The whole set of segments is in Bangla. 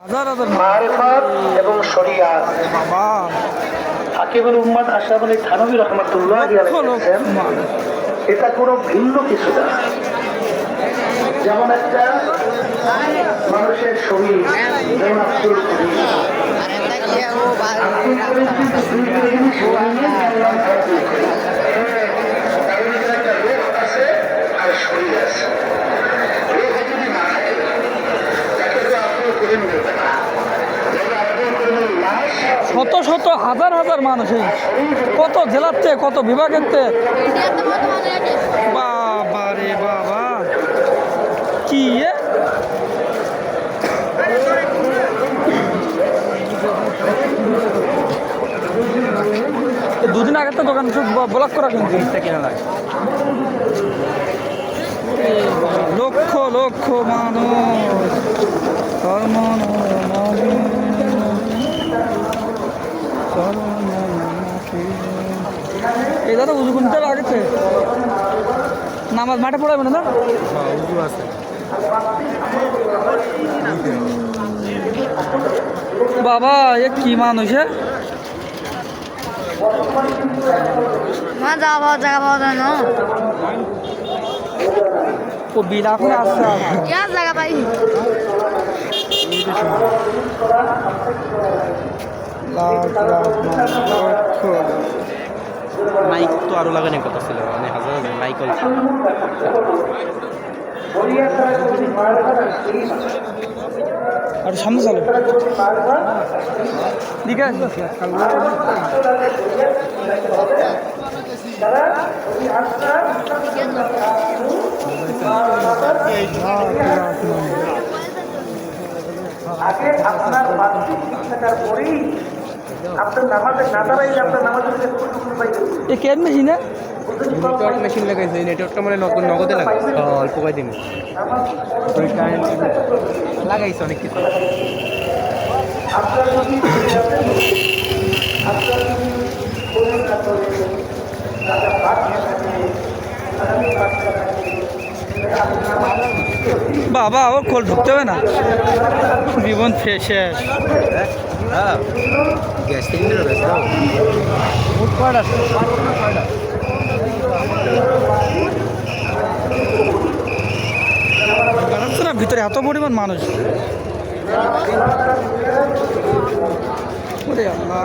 মারিফাত এবং শরিয়াত। হাকিমুল উম্মাত আশরাফ আলী থানভী রাহমাতুল্লাহ আলাইহি এটা কোনো ভিন্ন কিছু না। যেমন একটা মানুষের শরীর, যেমন আব্দুল করিম একটা রূহ আছে আর শরীর আছে। রূহ যদি না থাকে তাকে তো আব্দুল করিম দেবে না। শত শত হাজার হাজার মানুষ, কত জেলার থেকে কত বিভাগের থেকে। বাবা রে বাবা, কি দুদিন আগে তো দোকান ব্লক করা কিন্তু কিনা লাগে। লক্ষ লক্ষ মানুষ এই দাদা উজু কোনটা আগেছে নামাজ মাঠে পড়াবে না? উজু আছে। বাবা এ কি মানুষ ও বিল এখন আসছে জায়গা পাই মাইক তো আরো লাগানোর কথা ছিল, মানে হাজার হাজার মাইক আর সামনে চলো ঠিক আছে। আগে আপনার থাকার পরেই আপনার নামাজে না দাঁড়াইলে আপনার নামাজের এ কেন মেশিনে নেটওয়ার্ক মেশিন লাগাইছে। নেটওয়ার্কটা মানে নগদে লাগাইছে, অল্প কয়দিন লাগাইছে অনেক কিছু। বাবা ওর খোল ঢুকতে হবে না, জীবন শেষ। গ্যাস সিলিন্ডার ভিতরে এত পরিমাণ মানুষ। ওরে আল্লাহ,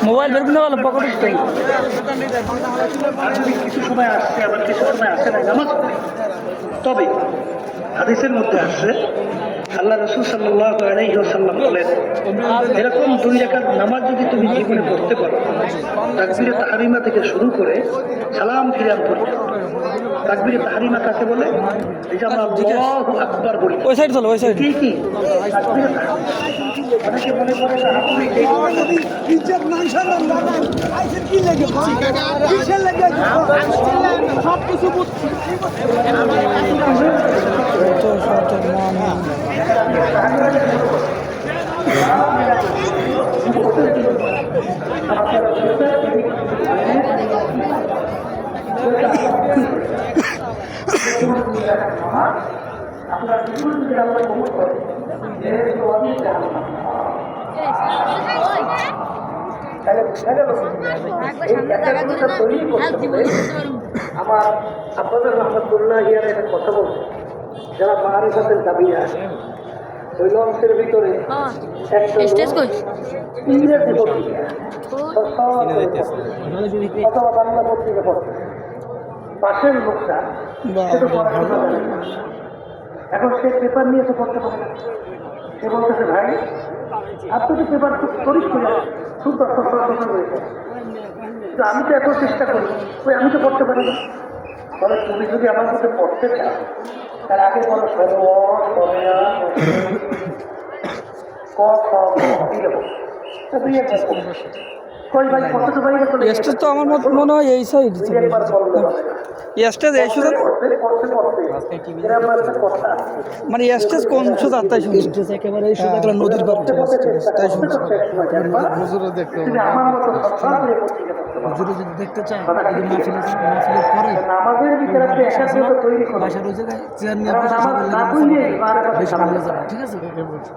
মোবাইল বের করে ভালো পকেটে কিছু সময় আসছে, আবার কিছু সময় আসে না নামাজ। তবে হাদিসের মধ্যে আসছে আল্লাহ রাসূল সাল্লাল্লাহু আলাইহি ওয়াসাল্লাম বলেন, এরকম 2 রাকাত নামাজ যদি তুমি জীবনে পড়তে পারো, তাকবীরে তাহরিমা থেকে শুরু করে সালাম ফিরান পর্যন্ত। তাকবীরে তাহরিমা কাকে বলে? এই যে আমরা আল্লাহু আকবার বলি, ওই সাইড চলো, ওই সাইড কি তাকবীরে অনেকে মনে করে যে আপনি ইজ্জত মানুষের আইসের কি লাগে কিসের লাগে সব কিছু বুঝছি। আমার আপনাদের রহমতুল্লাহ ইয়ার একটা কথা বলছে, যারা মারিফাতের দাবি আছে ওই লঞ্চের ভিতরে ইংরেজি পত্রিকা অথবা বাংলা পত্রিকা পড়ছে, পাশের লোকটা শুধু পড়াশোনা জানে না। এখন সে পেপার নিয়ে তো পড়তে পারে না। সে বলতেছে, ভাই আপনি তো পেপার খুব তরিক করে খুব দর্শক হয়েছে, তো আমি তো এত চেষ্টা করি, ওই আমি তো পড়তে পারি না। বলে তুমি যদি আমার মধ্যে পড়তে চাও তার আগে বলো ক খ কই ভাই কত তো ভাই চলে গেছে। স্টেজ তো আমার মনে হয় এই সাইড একবার বললে হবে না। স্টেজ এই সুযোগ এরকম একটা কথা আছে। মানে স্টেজ কোন সুযোগ তাই শুনছি একেবারে এই সোজা গেলে নদীর পাড়ে তাই শুনছি হুজুরও দেখতে হবে আমার মতো সন্তান দিয়ে পত্রিকা করতে পারবো। হুজুরও যদি দেখতে চায় এই যে মাহফিলের পরে নামাজের ভিতরে আপনি একাগ্রতা তৈরি করেন। বাসার ওই জায়গায় চেয়ার নিয়ে কারণ বসে নামাজ সবাই না লেগে বুঝলে নামাজ ইমানের কথা বেশি খারাপ হয়ে হবে। যাবে ঠিক আছে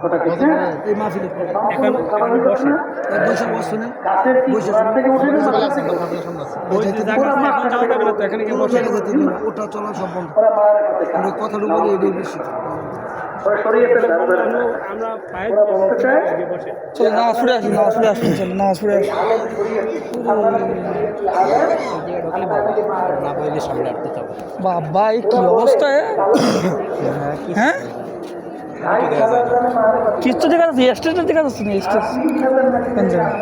কথা ঠিক না? এই মাহফিলের পরে খাবার বসে না? বসে বসুন গাছের কি ঘর থেকে উঠে না মাথা থেকে? ওরা মাথা থেকে কোনো জায়গায় যেতে দিন ওটা চলা সব বন্ধ ওরা মায়ের কাছে খায়। ওই কথাটা বলি এটাই বেশি ওরা শরীয়তের ধারণা দেয় না। ওরা বলতে চায় চলো নামাজ পড়ে আসি চলো নামাজ পড়ে আসি না বইলে সামনে আটতে হবে। বাবা এই কি অবস্থা হ্যাঁ কিচ্ছু দেখা যাচ্ছে স্টেজটা দেখা যাচ্ছে না স্টেজ কোন জায়গায়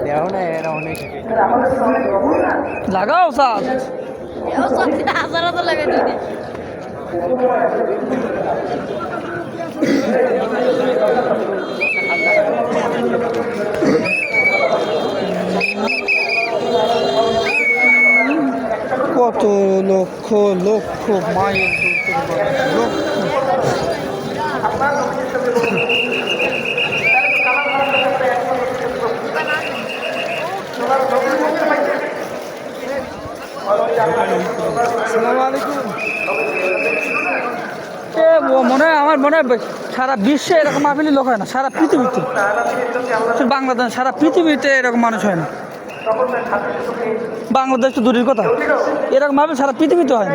দেও না এরা অনেক লাগাও স্যার হাজার হাজার লাগাই দিই কত লক্ষ লক্ষ মাইল লক্ষ মনে হয় আমার মনে হয় সারা বিশ্বে এরকম মাহফিলি লোক হয় না সারা পৃথিবীতে শুধু বাংলাদেশ সারা পৃথিবীতে এরকম মানুষ হয় না বাংলাদেশ তো দূরের কথা এরকম মাহফিল সারা পৃথিবীতে হয় না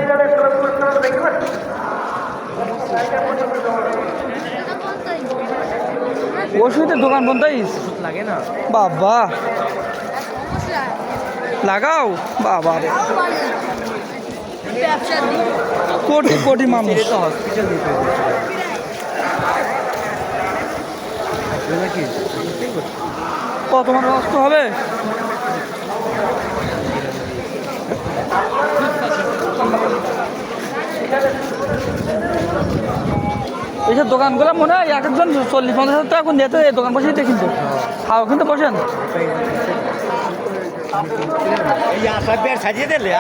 ওষুধের দোকান বন্ধ লাগে না বাবা লাগাও বাবা রে ব্যবসা দিই কোটি কোটি মানুষ তো হসপিটাল দিতে নাকি কত মানুষ অসুস্থ হবে এইসব দোকানগুলো মনে হয় এক একজন 40-50 টাকা করে নিতে এই দোকান বসেই কিন্তু খাও কিন্তু বসেন সাজিয়ে দিলে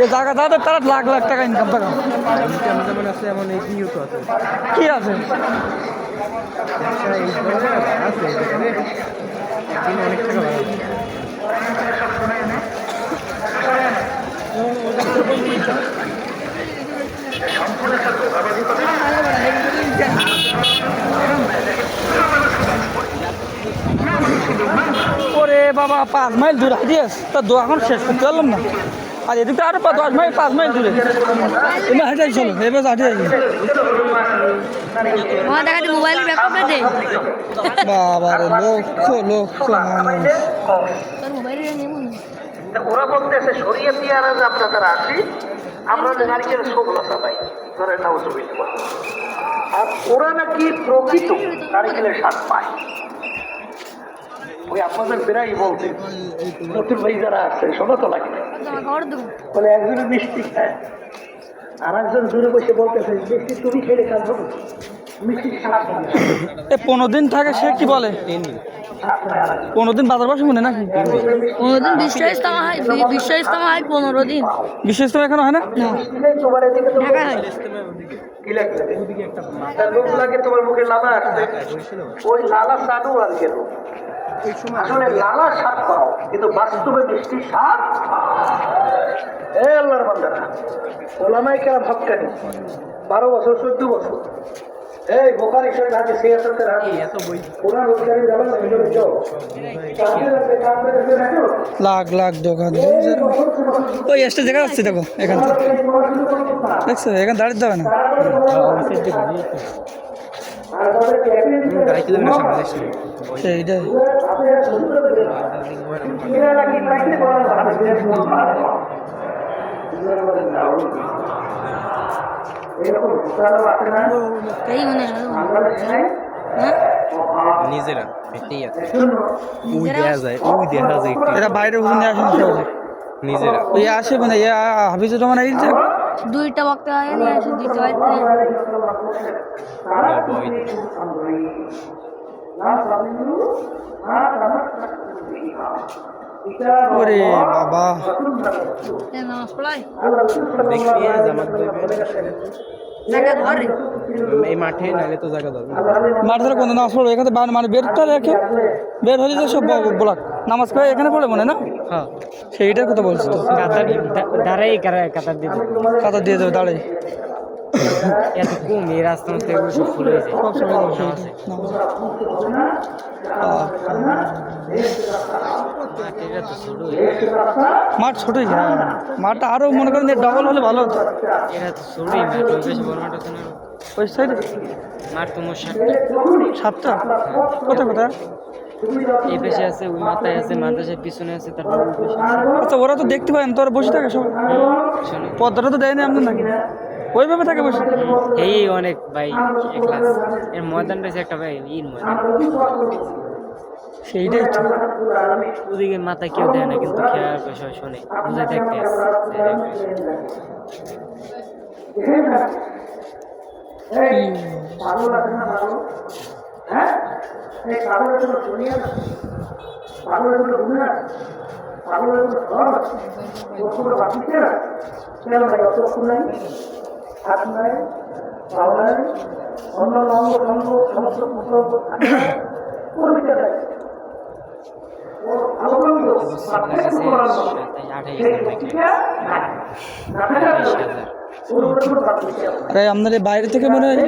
এই জায়গা তাদের তারা লাখ লাখ টাকা ইনকাম টাকা যেমন আছে এমন এই দিয়েও তো আছে কি আছে ব্যবসা এই ধরনের আছে দিনে অনেক টাকা ভাড়া ওরে বাবা 5 মাইল দূরে হাঁটিয়েস তা এখন শেষ করতে পারলাম না আর এদিকে আরো 10 মাইল 5 মাইল দূরে এবার হাঁটাই চলো এবার হাঁটিয়ে আমার দেখাতে মোবাইল ব্যাকআপ দে বাবা রে লক্ষ লক্ষ মানুষ তোর মোবাইলে নেব তা ওরা বলতেছে শরীয়তি আর আমরা তারা আসি আমরা নারকেল শুকনো চালাই ধরে নাও ছবি আর ওরা নাকি প্রকৃত নারকেলের স্বাদ পায় ওই আপনাদের বেড়াই বলতে নতুন ভাই যারা আছে শোনো তো লাগে ঘর দেবো বলে একজনে মিষ্টি খায় আর একজন দূরে বসে বলতেছে মিষ্টি তুমি খেলে কাজ হবে মিষ্টি স্বাদ পায় না। 15 দিন থাকে সে কি বলে 15 দিন বাজার বসে মনে নাকি 15 দিন বিশ্ব ইস্তেমা হয় 15 দিন বিশেষ তো এখনো হয় না তোমার এদিকে তো ঢাকা হয় কি লাগছে তার লোক লাগে তোমার মুখে লালা আসছে ওই লালা সাদু আর কেন আসলে লালা স্বাদ পাও কিন্তু বাস্তবে মিষ্টি স্বাদ এ আল্লাহর বান্দারা ওলামাই কেরা ভক্কানি 12 বছর 14 বছর এই বোকারি শরীর হাতে সিয়াসতের হাতে এত বই ওনার রোজগারি যাবেন না ভিতরে যাও লাখ লাখ দোকান ওই এসটা দেখা যাচ্ছে দেখো এখান থেকে দেখছো এখানে দাঁড়িয়ে যাবে না দাঁড়াইতে দেবে না সামনে আসলে সেইটাই এই মনে হ্যাঁ নিজেরা এটাই আছে ওই দেখা যায় ওই দেখা যায় একটু এরা বাইরে হুজুর নিয়ে আসেন সহজে নিজেরা ওই আসে মানে হাফিজুর রহমান এই যে দুইটা বক্তা নিয়ে আসি দুইটা বাড়িতে আলহামদুলিল্লাহ ওরে বাবা নামাজ পড়াই দেখি জামাত দেবে জায়গা ধরে এই মাঠে নাইলে তো জায়গা ধরবে মাঠ ধরে কোন নামাজ পড়বে এখানে মানে বেরটা রেখে বের হয়ে যায় সব ব্লক নামাজ পড়ে এখানে পড়ে মনে না হ্যাঁ সেইটার কথা বলছি তো দাঁড়াই কাতার দিয়ে দেবে। কাতা দিয়ে দেবে দাঁড়াই এত কম এই রাস্তার মধ্যে এগুলো সব ফুল হয়েছে সব সময় দাও সেইটা এটা তো ছোট মাঠ ছোটই হ্যাঁ মাঠটা আরও মনে করেন যে ডবল হলে ভালো হতো এরা তো ছোটই মাঠ ওই বেশি বড় মাঠ হতো না ওই সাইডে মাঠ তোমার 7টা কোথায় কোথায় এই পেশে আছে ওই মাথায় আছে মাদ্রাসার পিছনে আছে তারপর ওই পাশে আছে। আচ্ছা ওরা তো দেখতে পারেন তোরা বসে থাকে সব শোনো পদ্মাটা তো দেয়নি আপনার নাকি ওইভাবে থাকে বসে এই অনেক ভাই ক্লাস এর ময়দানটা হচ্ছে একটা ভাই ইর ময়দান সেইটাই তো ওদিকে মাথায় কেউ দেয় না কিন্তু খেয়াল করে সবাই শোনে বুঝে দেখতে আসে ভালো লাগে না ভালো হ্যাঁ এই কাগজের জন্য দুনিয়া কাগজের জন্য দুনিয়া কাগজের জন্য ঘর ওগুলো বাকিছে না কেন নাই অত নাই হাত নাই পাও নাই অন্য অঙ্গ ভঙ্গ সমস্ত কোন বিচার নাই আরে আপনার এই বাইরে থেকে মনে হয়